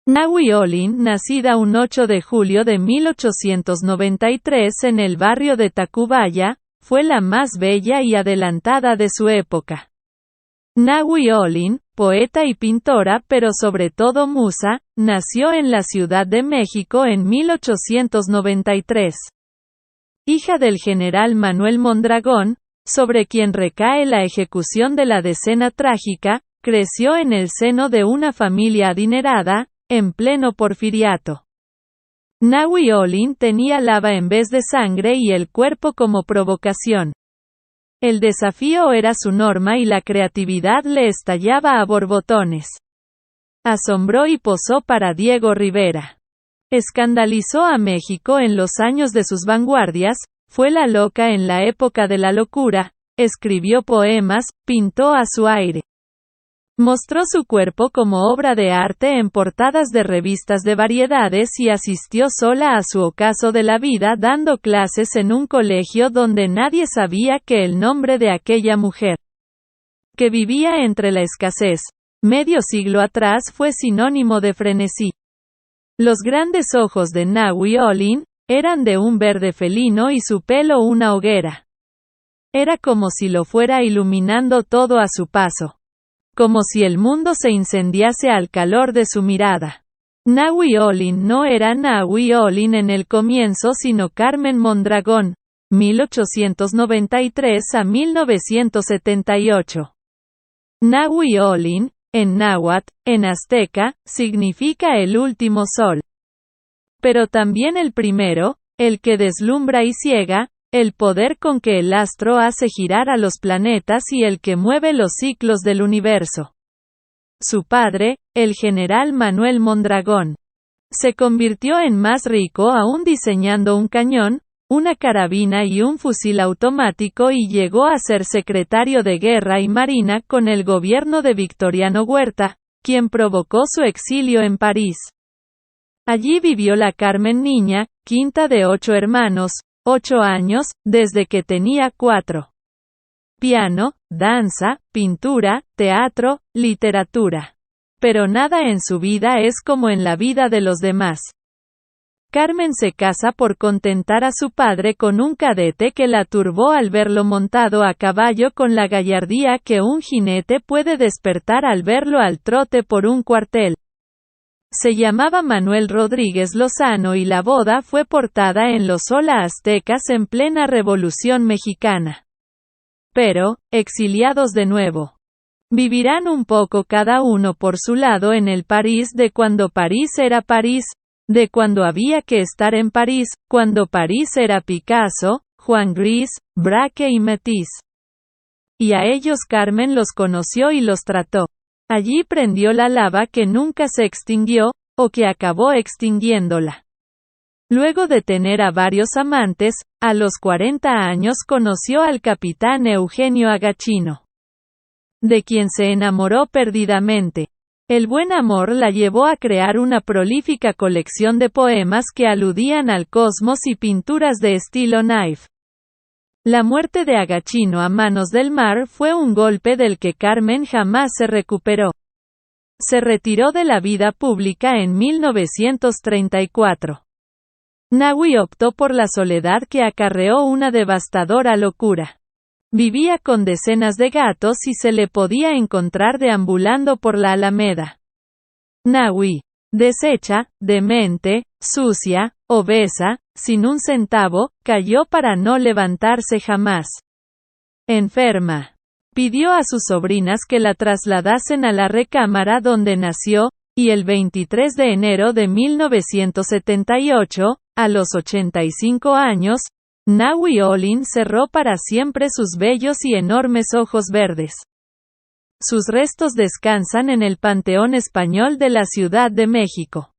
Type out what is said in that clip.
Nahui Olin, nacida un 8 de julio de 1893 en el barrio de Tacubaya, fue la más bella y adelantada de su época. Nahui Olin, poeta y pintora pero sobre todo musa, nació en la Ciudad de México en 1893. Hija del general Manuel Mondragón, sobre quien recae la ejecución de la decena trágica, creció en el seno de una familia adinerada, en pleno porfiriato. Nahui Olin tenía lava en vez de sangre y el cuerpo como provocación. El desafío era su norma y la creatividad le estallaba a borbotones. Asombró y posó para Diego Rivera. Escandalizó a México en los años de sus vanguardias, fue la loca en la época de la locura, escribió poemas, pintó a su aire. Mostró su cuerpo como obra de arte en portadas de revistas de variedades y asistió sola a su ocaso de la vida dando clases en un colegio donde nadie sabía que el nombre de aquella mujer, que vivía entre la escasez, medio siglo atrás fue sinónimo de frenesí. Los grandes ojos de Nahui Olin eran de un verde felino y su pelo una hoguera. Era como si lo fuera iluminando todo a su paso. Como si el mundo se incendiase al calor de su mirada. Nahui Olin no era Nahui Olin en el comienzo sino Carmen Mondragón, 1893 a 1978. Nahui Olin, en náhuatl, en azteca, significa el último sol. Pero también el primero, el que deslumbra y ciega, el poder con que el astro hace girar a los planetas y el que mueve los ciclos del universo. Su padre, el general Manuel Mondragón, se convirtió en más rico aún diseñando un cañón, una carabina y un fusil automático y llegó a ser secretario de Guerra y Marina con el gobierno de Victoriano Huerta, quien provocó su exilio en París. Allí vivió la Carmen niña, quinta de 8 hermanos, 8 años, desde que tenía 4. Piano, danza, pintura, teatro, literatura. Pero nada en su vida es como en la vida de los demás. Carmen se casa por contentar a su padre con un cadete que la turbó al verlo montado a caballo con la gallardía que un jinete puede despertar al verlo al trote por un cuartel. Se llamaba Manuel Rodríguez Lozano y la boda fue portada en los Hola Aztecas en plena Revolución Mexicana. Pero, exiliados de nuevo. Vivirán un poco cada uno por su lado en el París de cuando París era París, de cuando había que estar en París, cuando París era Picasso, Juan Gris, Braque y Matisse. Y a ellos Carmen los conoció y los trató. Allí prendió la lava que nunca se extinguió, o que acabó extinguiéndola. Luego de tener a varios amantes, a los 40 años conoció al capitán Eugenio Agachino, de quien se enamoró perdidamente. El buen amor la llevó a crear una prolífica colección de poemas que aludían al cosmos y pinturas de estilo naif. La muerte de Agachino a manos del mar fue un golpe del que Carmen jamás se recuperó. Se retiró de la vida pública en 1934. Nahui optó por la soledad que acarreó una devastadora locura. Vivía con decenas de gatos y se le podía encontrar deambulando por la Alameda. Nahui, deshecha, demente, sucia, obesa, sin un centavo, cayó para no levantarse jamás. Enferma. Pidió a sus sobrinas que la trasladasen a la recámara donde nació, y el 23 de enero de 1978, a los 85 años, Nahui Olin cerró para siempre sus bellos y enormes ojos verdes. Sus restos descansan en el Panteón Español de la Ciudad de México.